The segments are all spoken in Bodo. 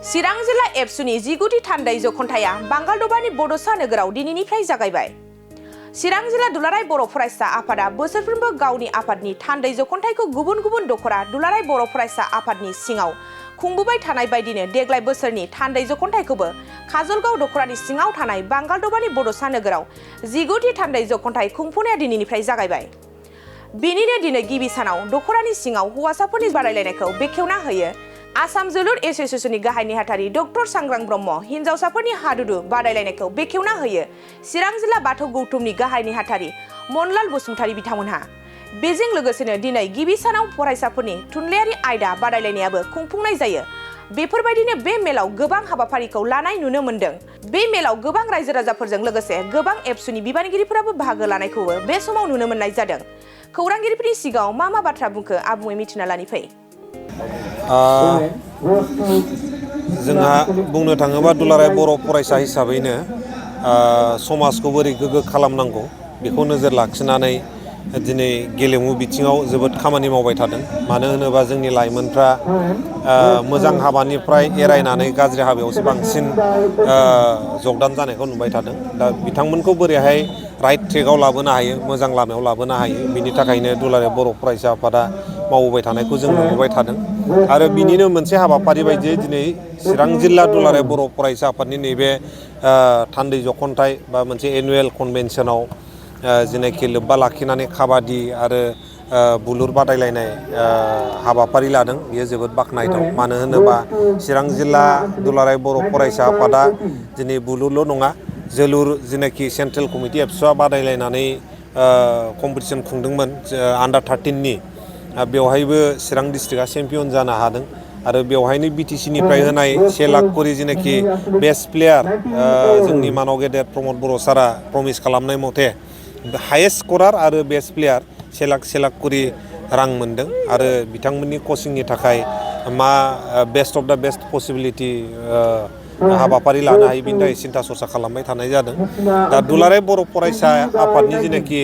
चिरां जिल्ला एबसुनि 19थि थान्दै जख'न्थाया बांगालदबानि बड'स नोगोराव दिनैनिफ्राय जागायबाय। चिरां जिल्ला दुलाराय बर' फरायसा आफादा बोसोरफ्रोमबो गावनि आफादनि थान्दै जख'न्थायखौ गुबुन गुबुन दख'रा दुलाराय बर' फरायसा आफादनि सिङाव खुंबोबाय थानाय बायदिनो देग्लाय बोसोरनि थान्दै जख'न्थायखौबो काजलगाव दख'रानि सिङाव थानाय बांगालदबानि बड'स नोगोराव 19थि थान्दै जख'न्थाय खुंफुंनाया दिनैनिफ्राय जागायबाय। बेनिनो दिनै गिबि सानाव दख'रानि सिङाव हौवासाफोरनि बादायलायनायखौ बेखेवना होयो आसाम जोलुर एसोसिएशननि गाहाय नेहाथारि डक्टर सांग्रां ब्रह्म, हिन्जावसाफोरनि हादुदु बादायलायनायखौ बेखेवना होयो चिरां जिल्ला बाथौ गौथुमनि गाहाय नेहाथारि मनलाल बसुमतारी बिथांमोनहा। बेजों लोगोसेनो दिनै गिबि सानाव फरायसाफोरनि थुनलाइयारि आयदा बादायलायनायाबो खुंफुंनाय जायो। बेफोरबायदिनो बे मेलाव गोबां हाबाफारिखौ लानाय नुनो मोन्दों। बे मेलाव गोबां रायजो राजाफोरजों लोगोसे गोबां एबसुनि बिबानगिरिफोराबो बाहागो लानायखौबो बे समाव नुनो मोननाय जादों। खौरांगिरिफोरनि सिगाङाव मा बाथ्रा बुंखो आबुङै मिथिना लानि फै। जोंहा बुंनो थाङोबा दुलाराय बर' फरायसा हिसाबैनो समाजखौ बोरै गोग्गो खालामनांगौ बेखौ नोजोर लाखिनानै दिनै गेलेमु बिथिङाव जोबोद खामानि मावबाय थादों। मानो होनोबा जोंनि लाइमोनफ्रा मोजां हाबानिफ्राय एरायनानै गाज्रि हाबायावसो बांसिन जगदान जानायखौ नुबाय थादों। दा बिथांमोनखौ बोरैहाय राइट ट्रेकआव लाबोनो हायो, मोजां लामायाव लाबोनो हायो, बिनि थाखायनो दुलाराय बर' फरायसा आफादा मावबोबाय थानायखौ जों नुबोबाय थादों। आरो बिनिनो मोनसे हाबाफारि बायदियै दिनै चिरां जिल्ला दुलाराय बर' फरायसा आफादनि नैबे थान्दै जख'न्थाय बा मोनसे एनुवेल कनभेनसनाव जेनाखि लोब्बा लाखिनानै काबादि आरो बुलुर बादायलायनाय हाबाफारि लादों, बियो जोबोद बाख्नायथाव। मानो होनोबा चिरां जिल्ला दुलाराय बर' फरायसा आफादा दिनै बुलुरल' नङा, जोलुर जेनाखि सेन्ट्रेल कमिटि एबसुआ बादायलायनानै कम्पिटिसन खुंदोंमोन आन्डार 13नि, बेवहायबो चिरां डिस्ट्रिक्टआ चेम्पियन जानो हादों। आरो बेवहायनो बिटिसिनिफ्राय होनाय 1 लाख करि जेनाखि बेस्ट प्लेयार जोंनि मानाव गेदेर प्रमद बर' सारा प्रमिस खालामनाय मथे हायेस्ट स्करार आरो बेस्ट प्लेयार 1 लाख करि रां मोनदों। आरो बिथांमोननि कचिंनि थाखाय मा best of the best possibility हाबाफारि लानो हायो बिनि थाखाय सिन्था सरसा खालामबाय थानाय जादों। दा दुलाराय बर' फरायसा आफादनि जेनाखि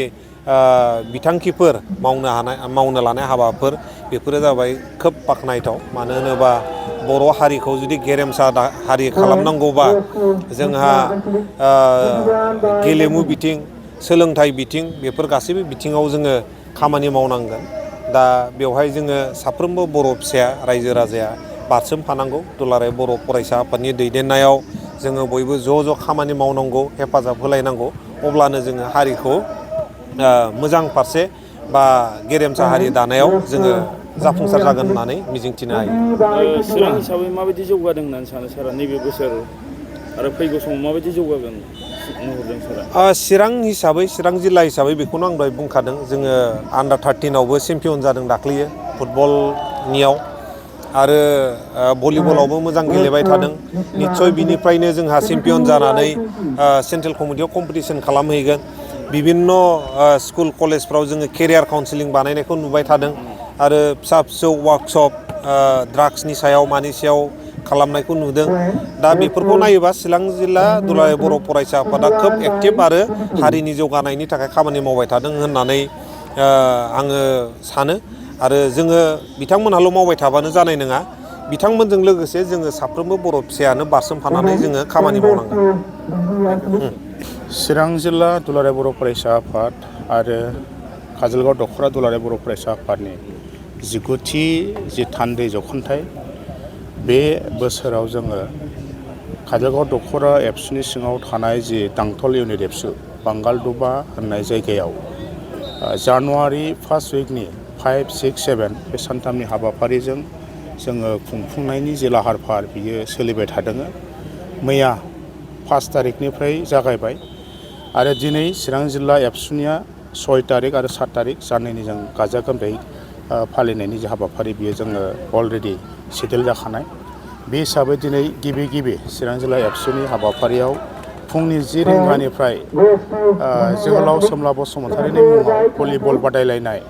बिथांखिफोर मावनो लानाय हाबाफोर, बेफोरो जाबाय खोब बाख्नायथाव। मानो होनोबा बर' हारिखौ जुदि गेरेमसा हारि खालामनांगौबा जोंहा गेलेमु बिथिं, सोलोंथाइ बिथिं, बेफोर गासैबो बिथिङाव जोङो खामानि मावनांगोन। दा बेवहाय जोङो साफ्रोमबो बर' फिसाया, रायजो राजाया बारसोमफानांगौ। दुलाराय बर' फरायसा आफादनि दैदेननायाव जोङो बयबो ज' खामानि मावनांगौ, हेफाजाब होलायनांगौ। अब्लानो जोङो हारिखौ मोजां फारसे बा गेरेमसा हारि दानायाव जोङो जाफुंसार जागोन होननानै मिजिंथिनो हायो। चिरां हिसाबै माबायदि जौगादों होननानै सानो सारा नैबे बोसोर आरो फैगौ समाव माबायदि जौगागोन नुहुरदों सारा? चिरां हिसाबै, चिरां जिल्ला हिसाबै बेखौनो आं दहाय बुंखादों, जोङो आन्डार 13आवबो चेम्पियन जादों दाख्लैयो फुटबलनियाव। आरो भलिबलावबो मोजां गेलेबाय थादों। निस्सय बिनिफ्रायनो जोंहा चेम्पियन जानानै सेन्ट्रेल कमिटियाव कम्पिटिसन खालामहैगोन। बिभिन्न स्कुल कलेजफ्राव जोङो केरियार काउन्सिलिं बानायनायखौ नुबाय थादों। आरो फिसा फिसौ वार्कशप ड्राग्सनि सायाव मानि सायाव खालामनायखौ नुदों। दा बेफोरखौ नायोबा चिरां जिल्ला दुलाराय बर' फरायसा आफादा खोब एक्टिभ आरो हारिनि जौगानायनि थाखाय खामानि मावबाय थादों होननानै आङो सानो। आरो जोङो बिथांमोनहाल' मावबाय थाबानो जानाय नङा, बिथांमोनजों लोगोसे जोङो साफ्रोमबो बर' फिसायानो बारसोमफानानै जोङो खामानि मावनांगोन। चिरां जिल्ला दुलाराय बर' फरायसा आफाद आरो काजलगाव दख'रा दुलाराय बर' फरायसा आफादनि 19थि थान्दै जख'न्थाय, बे बोसोराव जोङो काजलगाव दख'रा एबसुनि सिङाव थानाय दांथल इउनिट एबसु बांगालदबा होननाय जायगायाव जानुवारि फार्स्ट उइकनि 5, 6, 7 बे सानथामनि हाबाफारिजों जोङो खुंफुंनायनि लाहार फाहार बियो सोलिबाय थादों। मैया 5 तारिखनिफ्राय जागायबाय आरो दिनै चिरां जिल्ला एबसुनिया 6 तारिख आरो 7 तारिख साननैनि जों गाजा गोमजायै फालिनायनि हाबाफारि बियो जोङो अलरेडि सेटेल जाखानाय। बे हिसाबै दिनै गिबि चिरां जिल्ला एबसुनि हाबाफारियाव फुंनि 10 रिंगानिफ्राय जोहोलाव सोमला बसुमतारीनि मुङाव भलिबल बादायलायनाय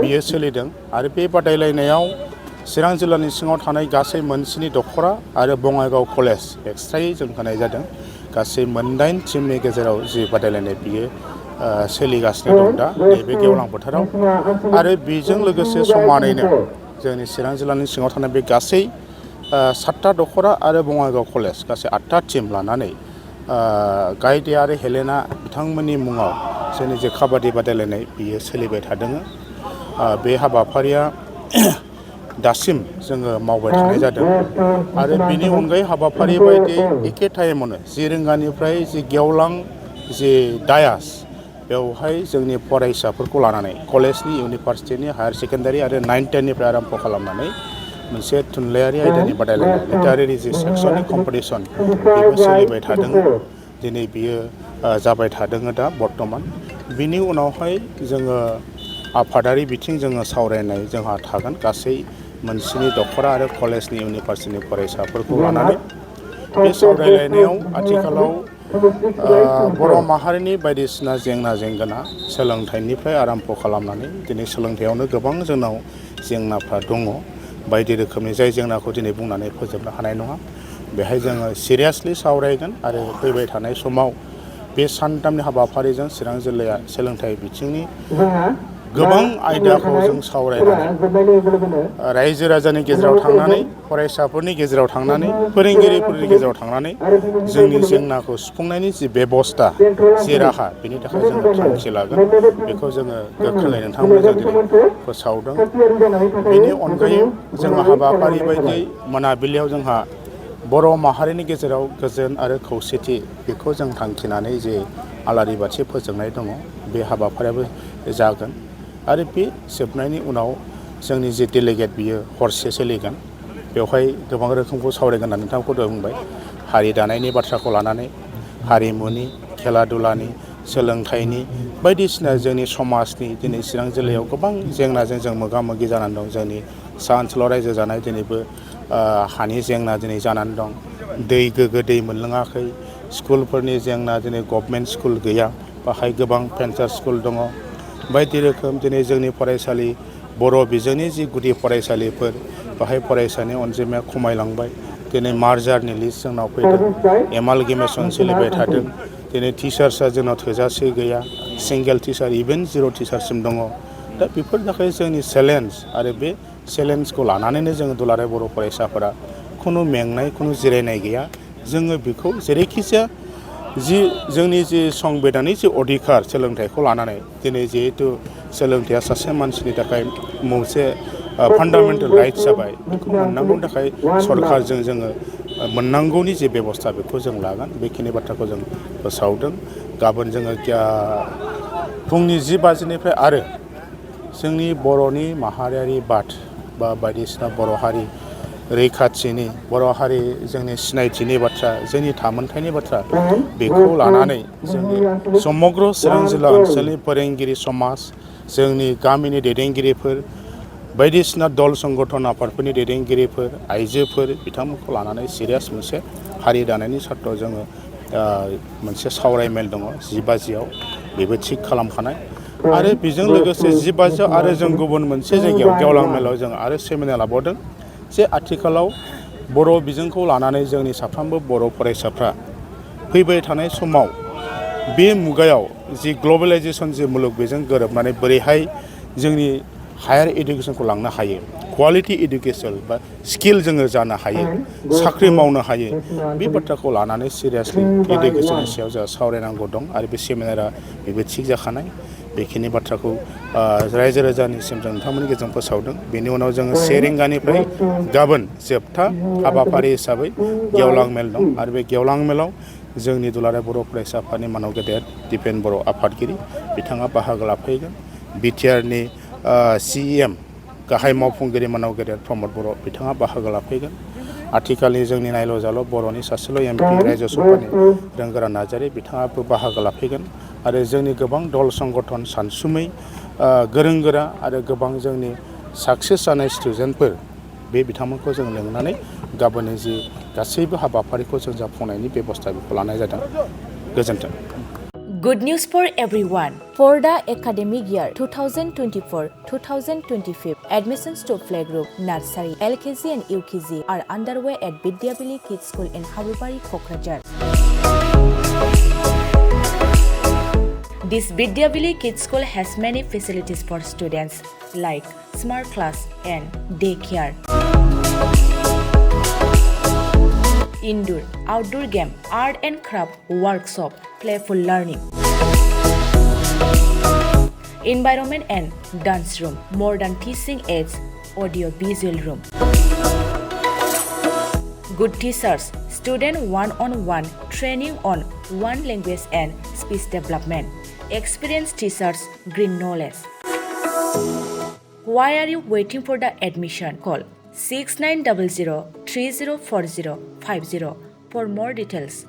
बियो सोलिदों। आरो बे बादायलायनायाव चिरां जिल्लानि सिङाव थानाय गासै मोनस्नि दख'रा आरो बङाइगाव कलेज एक्सट्रायै जों होनाय जादों। गासै 9 टिमनि गेजेराव बादायलायनाय बियो सोलिगासिनो दं दा नैबे गेवलां बोथोराव। आरो बेजों लोगोसे समानैनो जोंनि चिरां जिल्लानि सिङाव थानाय बे गासै 7टा दख'रा आरो बङाइगाव कलेज गासै 8टा टिम लानानै गायदे आरो हेलेना बिथांमोननि मुङाव जोंनि जे काबादि बादायलायनाय बियो सोलिबाय थादों। बे हाबाफारिया दासिम जोङो मावबाय थानाय जादों आरो बेनि अनगायै हाबाफारि बायदि एखे टाइमावनो 10 रिंगानिफ्राय जि गेवलां जि डायास बेवहाय जोंनि फरायसाफोरखौ लानानै कलेजनि इउनिभारसिटिनि हायार सेकेन्डारि आरो 9-10निफ्राय आरम्भ खालामनानै मोनसे थुनलाइयारि आयदानि बादायलायनाय लिटारेरि जि शैक्षणिक कम्पिटिसन बेबो सोलिबाय थादों। दिनै बियो जाबाय थादों दा बर्थमान। बिनि उनावहाय जोङो आफादारि बिथिं जोङो सावरायनाय जोंहा थागोन गासै मोनसेनि दख'रा आरो कलेजनि इउनिभारसिटिनि फरायसाफोरखौ लानानै। बे सावरायलायनायाव आथिखालाव बर' माहारिनि बायदिसिना जेंना जेंगोना सोलोंथाइनिफ्राय आरम्भ खालामनानै दिनै सोलोंथाइयावनो गोबां जोंनाव जेंनाफ्रा दङ। बायदि रोखोमनि जाय जेंनाखौ दिनै बुंनानै फोजोबनो हानाय नङा। बेहाय जोङो सिरियासलि सावरायगोन आरो फैबाय थानाय समाव बे सानथामनि हाबाफारिजों चिरां जिल्लाया सोलोंथाइ बिथिंनि गोबां आयदाखौ जों सावरायनानै रायजो राजानि गेजेराव थांनानै फरायसाफोरनि गेजेराव थांनानै फोरोंगिरिफोरनि गेजेराव थांनानै जोंनि जेंनाखौ सुफुंनायनि जि बेबस्था जि राहा बेनि थाखाय जोङो थांखि लागोन। बेखौ जोङो गोख्रोङै नोंथांमोननो जों दिनै फोसावदों। बेनि अनगायै जोङो हाबाफारि बायदियै मोनाबिलियाव जोंहा बर' माहारिनि गेजेराव गोजोन आरो खौसेथि बेखौ जों थांखिनानै जे आलारि बाथि फोजोंनाय दङ बे हाबाफारियाबो जागोन आरो बे जोबनायनि उनाव जोंनि जे डेलिगेट बियो हरसे सोलिगोन। बेवहाय गोबां रोखोमखौ सावरायगोन होननानै नोंथांखौ दहाय बुंबाय। हारि दानायनि बाथ्राखौ लानानै हारिमुनि, खेला दुलानि, सोलोंथाइनि बायदिसिना जोंनि समाजनि दिनै चिरां जिल्लायाव गोबां जेंनाजों जों मोगा मोगि जानानै दं। जोंनि सा ओनसोलाव रायजो जानाय दिनैबो हानि जेंना दिनै जानानै दं। दै गोग्गो दै मोनलोङाखै। स्कुलफोरनि जेंना दिनै गभमेन्ट स्कुल गैया। बाहाय गोबां भेन्सार स्कुल दङ। बायदि रोखोम दिनै जोंनि फरायसालि बर' बिजोंनि जि गुदि फरायसालिफोर बाहाय फरायसानि अनजिमाया खमायलांबाय। दिनै मार्जारनि लिस्ट जोंनाव फैदों। एमालगेमेसन सोलिबाय थादों। दिनै टिचार्सआ जोंनाव थोजासे गैया। सिंगेल टिचार इभेन 0 टिचारसिम दङ। दा बेफोर थाखाय जोंनि चेलेन्ज आरो बे चेलेन्जखौ लानानैनो जोङो दुलाराय बर' फरायसाफोरा खुनु मेंनाय खुनु जिरायनाय गैया। जोङो बेखौ जेरैखिजाया जोंनि जि संबिधाननि जि अधिकार सोलोंथाइखौ लानानै दिनै जिहेथु सोलोंथाइया सासे मानसिनि थाखाय मोनसे फान्डामेन्टेल राइट्स जाबाय। बेखौ मोननांगौनि थाखाय सरकारजों जोङो मोननांगौनि जे बेबस्था बेखौ जों लागोन। बेखिनि बाथ्राखौ जों फोसावदों। गाबोन जोङो फुंनि 10 बाजिनिफ्राय आरो जोंनि बर'नि माहारियारि बाद बा बायदिसिना बर' हारि रैखाथिनि बर' हारि जोंनि सिनायथिनि बाथ्रा जोंनि थामोनथायनि बाथ्रा बेखौ लानानै जोंनि समग्र चिरां जिल्ला ओनसोलनि फोरोंगिरि समाज जोंनि गामिनि दैदेनगिरिफोर बायदिसिना दल संगठन आफादफोरनि दैदेनगिरिफोर आइजोफोर बिथांमोनखौ लानानै सिरियास मोनसे हारि दानायनि सार्थआव जोङो मोनसे सावरायमेल दङ 10 बाजियाव बेबो थिग खालामखानाय आरो बेजों लोगोसे 10 बाजियाव आरो जों गुबुन मोनसे जायगायाव गेवलां मेलाव जों आरो सेमिनार लाबावदों जे आथिखालाव बर' बिजोंखौ लानानै जोंनि साफ्रोमबो बर' फरायसाफ्रा फैबाय थानाय समाव बे मुगायाव जि ग्लबेलाइजेसन जि मुलुग बेजों गोरोबनानै बोरैहाय जोंनि हायार इडुकेसनखौ लांनो हायो क्वालिटि इडुकेसन बा स्किल जोङो जानो हायो साख्रि मावनो हायो बे बाथ्राखौ लानानै सिरियासलि इडुकेसननि सायाव जोंहा सावरायनांगौ दं आरो बे सेमिनारा बेबो थिग जाखानाय बेखिनि बाथ्राखौ रायजो राजानिसिम जों नोंथांमोननि गेजेरजों फोसावदों बेनि उनाव जोङो 1 रिंगानिफ्राय गाबोन जोबथा हाबाफारि हिसाबै गेवलां मेल दं आरो बे गेवलां मेलाव जोंनि दुलाराय बर' फरायसा आफादनि मानाव गेदेर दिपेन बर' आफादगिरि बिथाङा बाहागो लाफैगोन बिटिआरनि CEM गाहाय मावफुंगिरि मानाव गेदेर प्रमद बर' बिथाङा बाहागो लाफैगोन आथिखालनि जोंनि नायल' जाल' बर'नि सासेल' MP रायजो सभानि रोंगोरा नार्जारि बिथाङाबो बाहागो लाफैगोन आरो जोंनि गोबां दल संगठन सानसुमै गोरों गोरा आरो गोबां जोंनि साक्सेस जानाय स्टुडेन्टफोर बे बिथांमोनखौ जों लिंनानै गाबोननि जि गासैबो हाबाफारिखौ जों जाफुंनायनि बेबस्था बेखौ लानाय जादों गोजोन्थों Good news for everyone. For the academic year 2024-2025, admissions to playgroup, nursery, LKG and UKG are underway at Bidyavili Kids School in Habubari, Kokrajhar. This Bidyavili Kids School has many facilities for students like smart class and daycare. indoor, outdoor game, art and craft workshop, playful learning. Environment and dance room, modern teaching aids, audio visual room. Good teachers, student one-on-one training on one language and speech development. Experienced teachers, green knowledge. Why are you waiting for the admission? Call 6900 304050 for more details.